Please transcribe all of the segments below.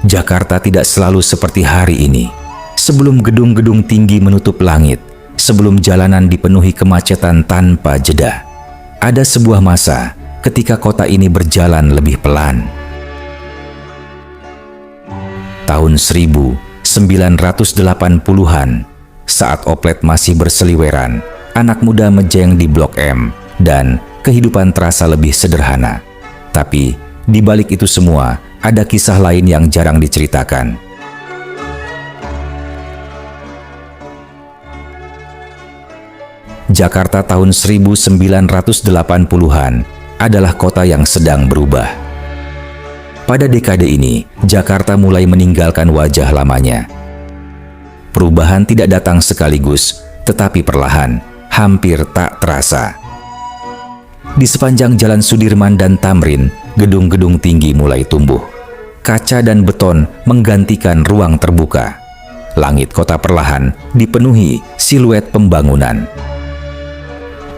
Jakarta tidak selalu seperti hari ini. Sebelum gedung-gedung tinggi menutup langit, sebelum jalanan dipenuhi kemacetan tanpa jeda, ada sebuah masa ketika kota ini berjalan lebih pelan. Tahun 1980-an, saat Oplet masih berseliweran, anak muda mejeng di Blok M, dan kehidupan terasa lebih sederhana. Tapi di balik itu semua, ada kisah lain yang jarang diceritakan. Jakarta tahun 1980-an adalah kota yang sedang berubah. Pada dekade ini, Jakarta mulai meninggalkan wajah lamanya. Perubahan tidak datang sekaligus, tetapi perlahan, hampir tak terasa. Di sepanjang Jalan Sudirman dan Tamrin, gedung-gedung tinggi mulai tumbuh. Kaca dan beton menggantikan ruang terbuka. Langit kota perlahan dipenuhi siluet pembangunan.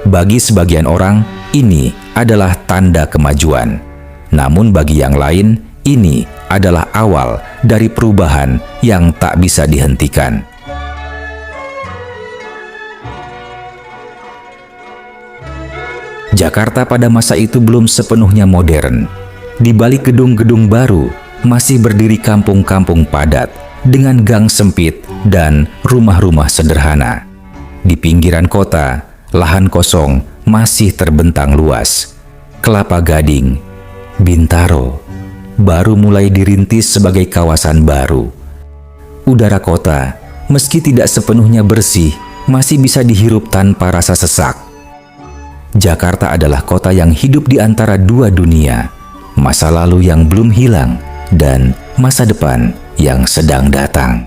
Bagi sebagian orang, ini adalah tanda kemajuan. Namun bagi yang lain, ini adalah awal dari perubahan yang tak bisa dihentikan. Jakarta pada masa itu belum sepenuhnya modern. Di balik gedung-gedung baru, masih berdiri kampung-kampung padat dengan gang sempit dan rumah-rumah sederhana. Di pinggiran kota, lahan kosong masih terbentang luas. Kelapa Gading, Bintaro, baru mulai dirintis sebagai kawasan baru. Udara kota, meski tidak sepenuhnya bersih, masih bisa dihirup tanpa rasa sesak. Jakarta adalah kota yang hidup di antara dua dunia, masa lalu yang belum hilang, dan masa depan yang sedang datang.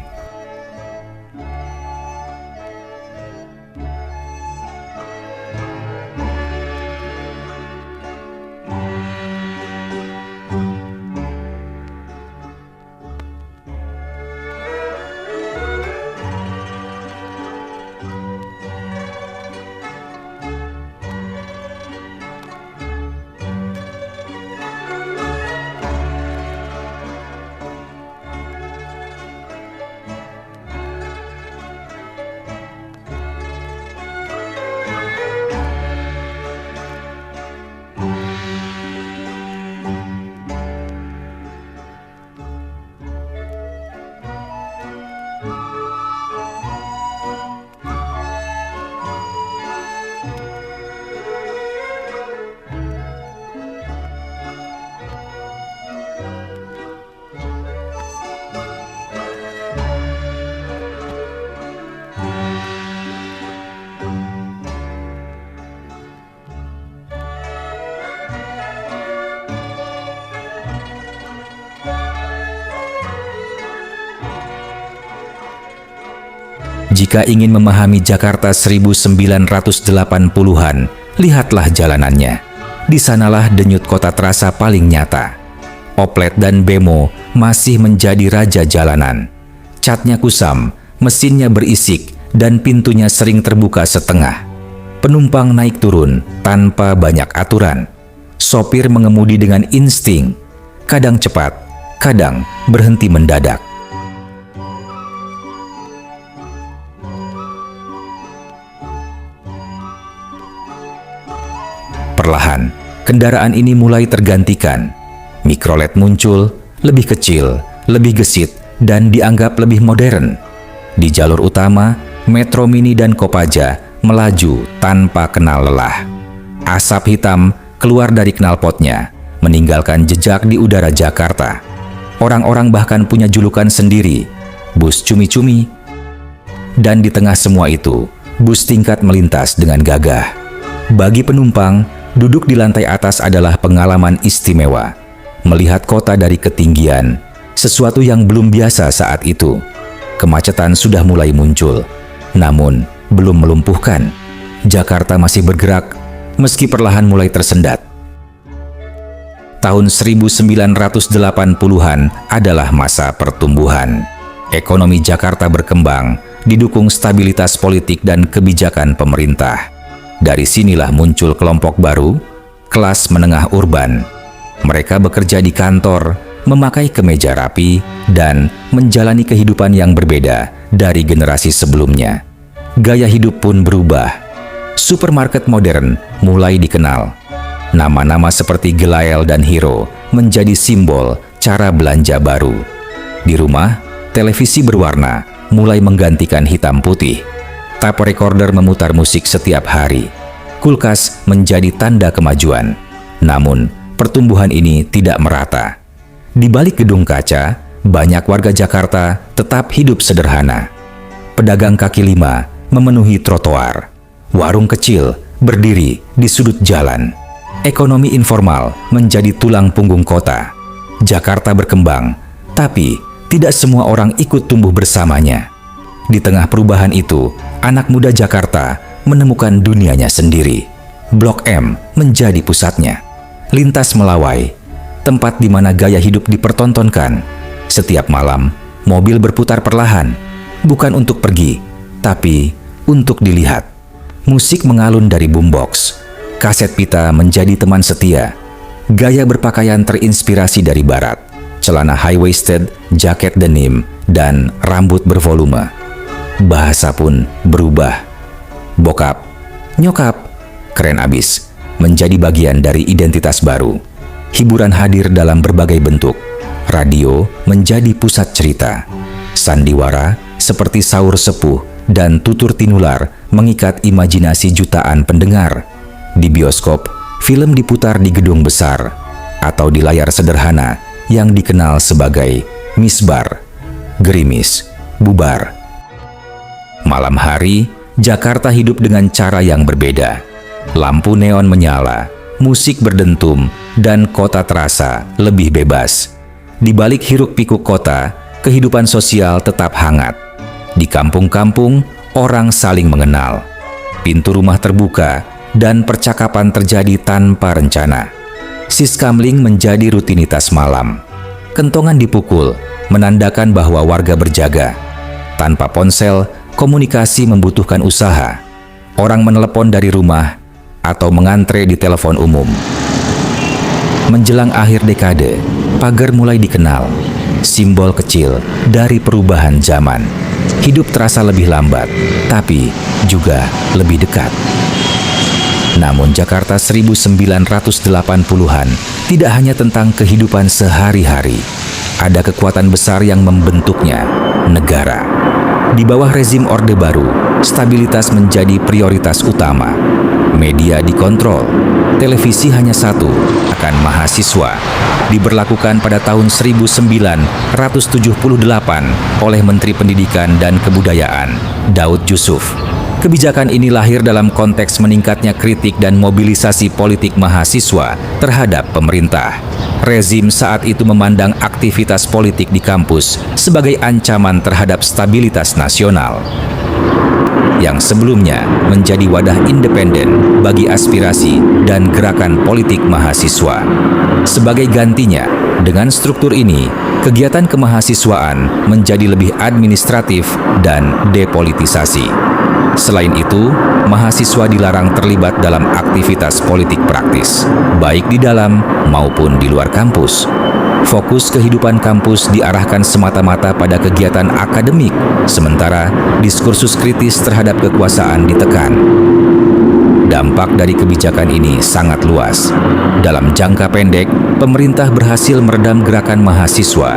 Jika ingin memahami Jakarta 1980-an, lihatlah jalanannya. Di sanalah denyut kota terasa paling nyata. Oplet dan bemo masih menjadi raja jalanan. Catnya kusam, mesinnya berisik, dan pintunya sering terbuka setengah. Penumpang naik turun tanpa banyak aturan. Sopir mengemudi dengan insting, kadang cepat, kadang berhenti mendadak. Perlahan, kendaraan ini mulai tergantikan. Mikrolet muncul, lebih kecil, lebih gesit, dan dianggap lebih modern. Di jalur utama, Metro Mini dan Kopaja melaju tanpa kenal lelah. Asap hitam keluar dari knalpotnya, meninggalkan jejak di udara Jakarta. Orang-orang bahkan punya julukan sendiri, bus cumi-cumi. Dan di tengah semua itu, bus tingkat melintas dengan gagah. Bagi penumpang, duduk di lantai atas adalah pengalaman istimewa. Melihat kota dari ketinggian, sesuatu yang belum biasa saat itu. Kemacetan sudah mulai muncul, namun belum melumpuhkan. Jakarta masih bergerak, meski perlahan mulai tersendat. Tahun 1980-an adalah masa pertumbuhan. Ekonomi Jakarta berkembang, didukung stabilitas politik dan kebijakan pemerintah. Dari sinilah muncul kelompok baru, kelas menengah urban. Mereka bekerja di kantor, memakai kemeja rapi, dan menjalani kehidupan yang berbeda dari generasi sebelumnya. Gaya hidup pun berubah. Supermarket modern mulai dikenal. Nama-nama seperti Gelael dan Hero menjadi simbol cara belanja baru. Di rumah, televisi berwarna mulai menggantikan hitam putih. Tape recorder memutar musik setiap hari. Kulkas menjadi tanda kemajuan. Namun, pertumbuhan ini tidak merata. Di balik gedung kaca, banyak warga Jakarta tetap hidup sederhana. Pedagang kaki lima memenuhi trotoar. Warung kecil berdiri di sudut jalan. Ekonomi informal menjadi tulang punggung kota. Jakarta berkembang, tapi tidak semua orang ikut tumbuh bersamanya. Di tengah perubahan itu, anak muda Jakarta menemukan dunianya sendiri. Blok M menjadi pusatnya. Lintas melawai, tempat di mana gaya hidup dipertontonkan. Setiap malam, mobil berputar perlahan, bukan untuk pergi, tapi untuk dilihat. Musik mengalun dari boombox. Kaset pita menjadi teman setia. Gaya berpakaian terinspirasi dari barat. Celana high-waisted, jaket denim, dan rambut bervolume. Bahasa pun berubah. Bokap, nyokap, keren abis, menjadi bagian dari identitas baru. Hiburan hadir dalam berbagai bentuk. Radio menjadi pusat cerita. Sandiwara seperti Saur Sepuh dan Tutur Tinular mengikat imajinasi jutaan pendengar. Di bioskop, film diputar di gedung besar atau di layar sederhana yang dikenal sebagai misbar, gerimis, bubar. Malam hari, Jakarta hidup dengan cara yang berbeda. Lampu neon menyala, musik berdentum, dan kota terasa lebih bebas. Di balik hiruk-pikuk kota, kehidupan sosial tetap hangat. Di kampung-kampung, orang saling mengenal. Pintu rumah terbuka, dan percakapan terjadi tanpa rencana. Siskamling menjadi rutinitas malam. Kentongan dipukul, menandakan bahwa warga berjaga. Tanpa ponsel, komunikasi membutuhkan usaha. Orang menelepon dari rumah atau mengantre di telepon umum. Menjelang akhir dekade, pagar mulai dikenal. Simbol kecil dari perubahan zaman. Hidup terasa lebih lambat, tapi juga lebih dekat. Namun Jakarta 1980-an tidak hanya tentang kehidupan sehari-hari. Ada kekuatan besar yang membentuknya, negara. Di bawah rezim Orde Baru, stabilitas menjadi prioritas utama. Media dikontrol, televisi hanya satu, akan mahasiswa. Diberlakukan pada tahun 1978 oleh Menteri Pendidikan dan Kebudayaan, Daud Yusuf. Kebijakan ini lahir dalam konteks meningkatnya kritik dan mobilisasi politik mahasiswa terhadap pemerintah. Rezim saat itu memandang aktivitas politik di kampus sebagai ancaman terhadap stabilitas nasional, yang sebelumnya menjadi wadah independen bagi aspirasi dan gerakan politik mahasiswa. Sebagai gantinya, dengan struktur ini, kegiatan kemahasiswaan menjadi lebih administratif dan depolitisasi. Selain itu, mahasiswa dilarang terlibat dalam aktivitas politik praktis, baik di dalam maupun di luar kampus. Fokus kehidupan kampus diarahkan semata-mata pada kegiatan akademik, sementara diskursus kritis terhadap kekuasaan ditekan. Dampak dari kebijakan ini sangat luas. Dalam jangka pendek, pemerintah berhasil meredam gerakan mahasiswa.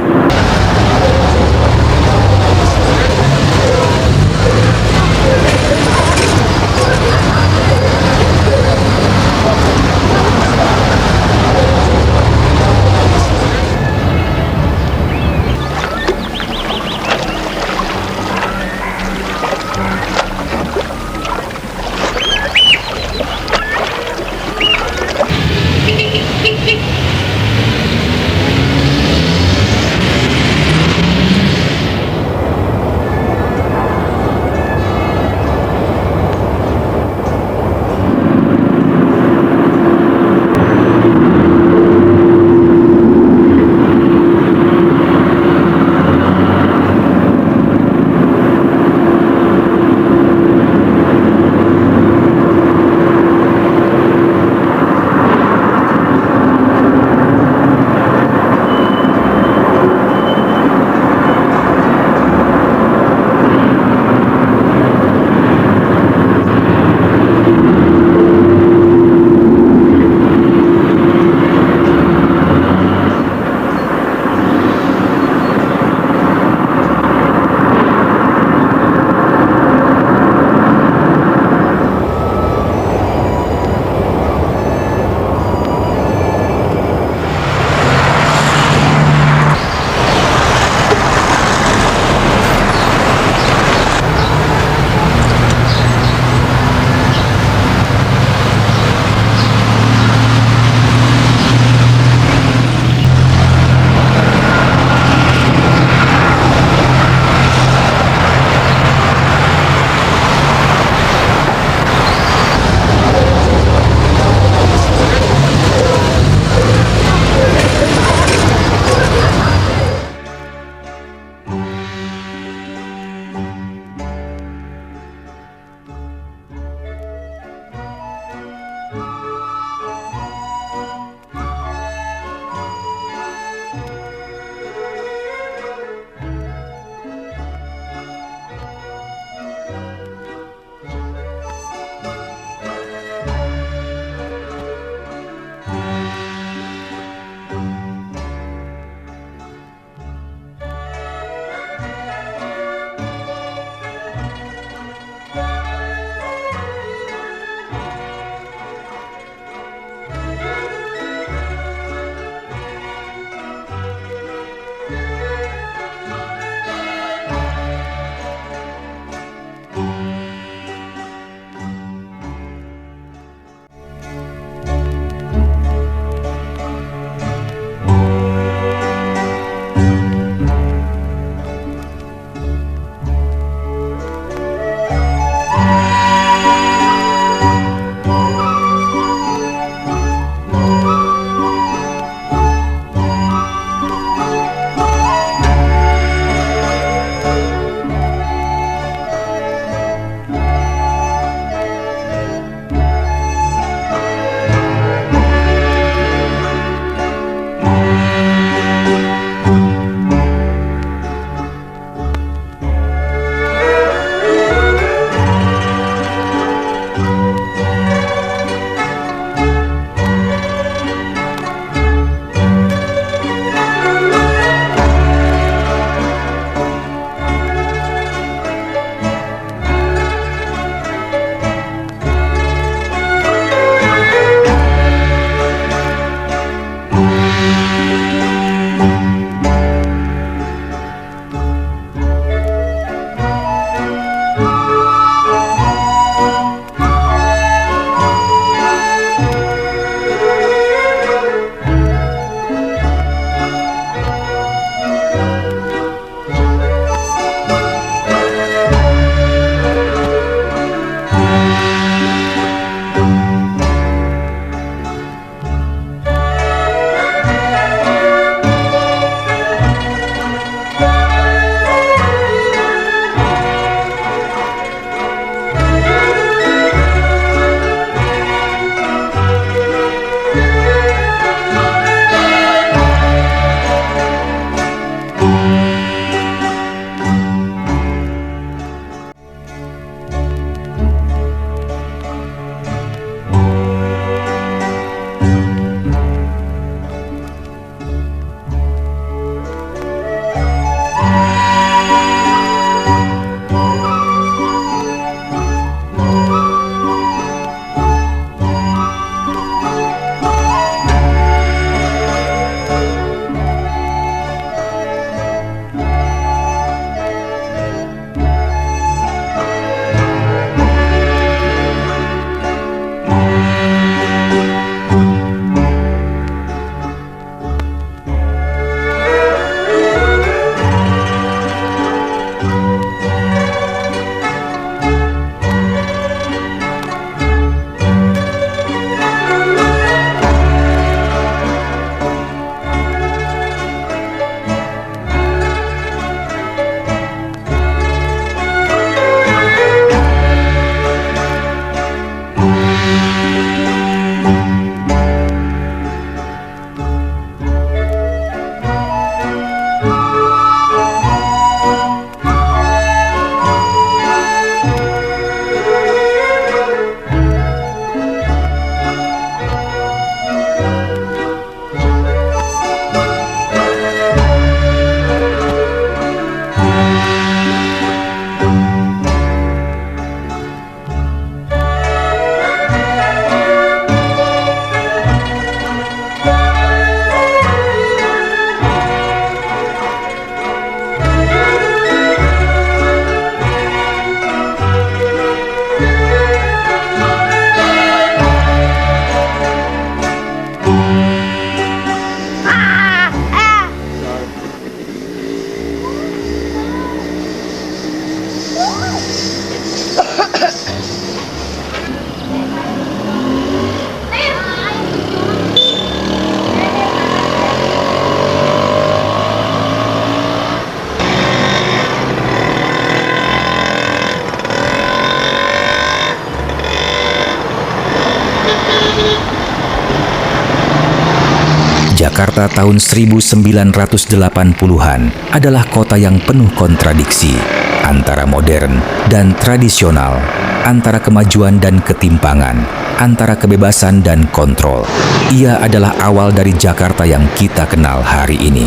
Jakarta tahun 1980-an adalah kota yang penuh kontradiksi, antara modern dan tradisional, antara kemajuan dan ketimpangan, antara kebebasan dan kontrol. Ia adalah awal dari Jakarta yang kita kenal hari ini.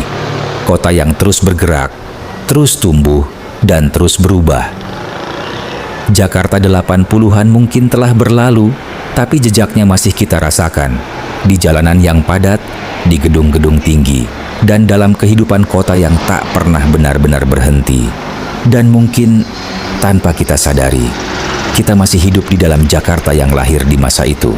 Kota yang terus bergerak, terus tumbuh, dan terus berubah. Jakarta 80-an mungkin telah berlalu, tapi jejaknya masih kita rasakan. Di jalanan yang padat, di gedung-gedung tinggi, dan dalam kehidupan kota yang tak pernah benar-benar berhenti. Dan mungkin tanpa kita sadari, kita masih hidup di dalam Jakarta yang lahir di masa itu.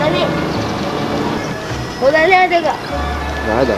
Tadi, modalnya ada gak? Nggak ada.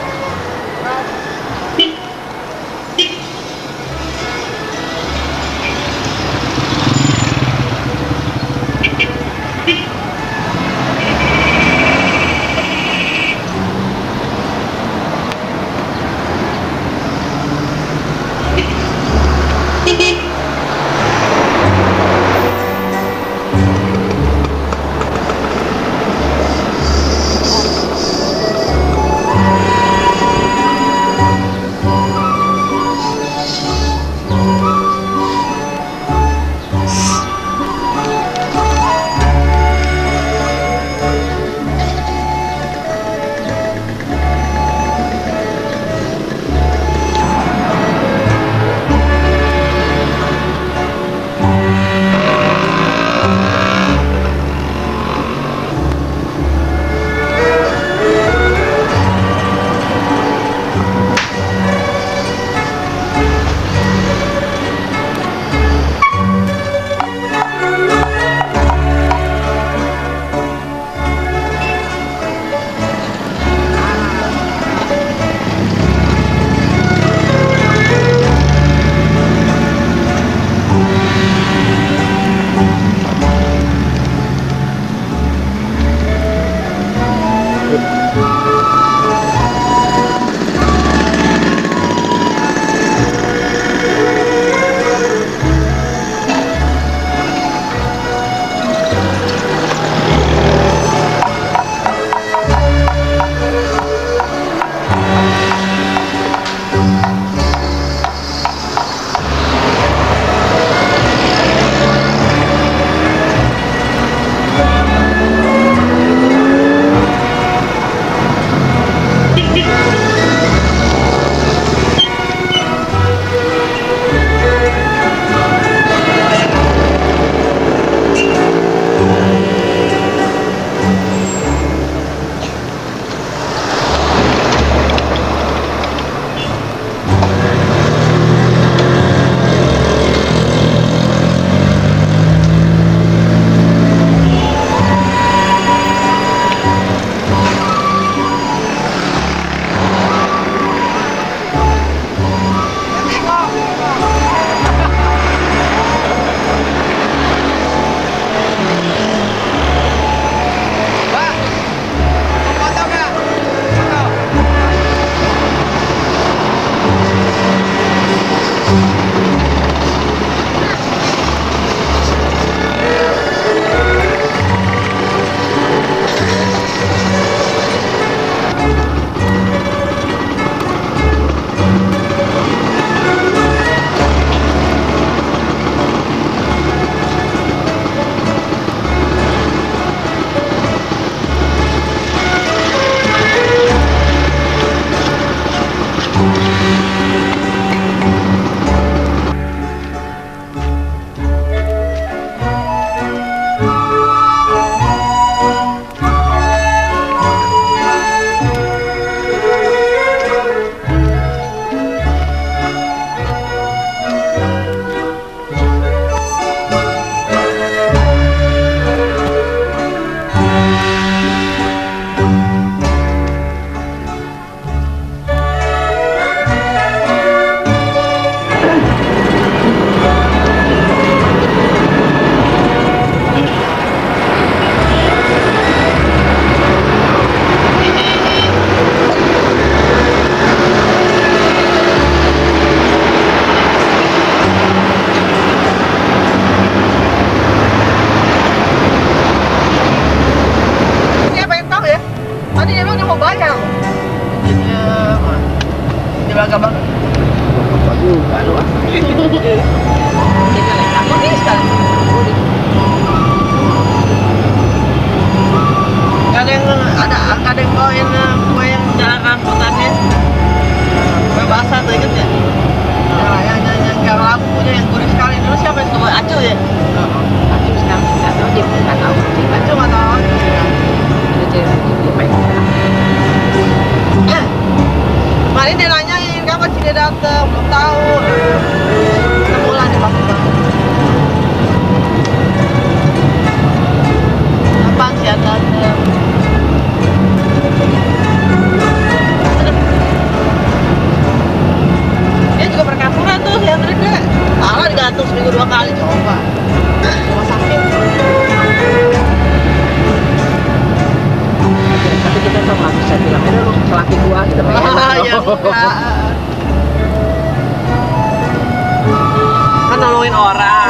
Jadi lengkap. Oke sekali. Kadang kau yang jalan rambutannya kue basah tuh inget ya? Yang lampunya yang gurih sekali dulu siapa yang suka Acu ya? Aku sekarang nggak tahu dia nggak tahu. Acu nggak tahu. Dia cewek dia pengen. Kemarin dia nanyain kapan sih dia datang, belum tahu. Sebulan dia pasti datang. Kapan sih dia datang? Dia juga perkantoran tuh si Hendrik deh. Salah digantung seminggu 2 kali coba. Rumah sakit. Tapi kita kan nggak bisa bilang, lu laki gua kita pengen. Ya enggak. Kan nolongin orang.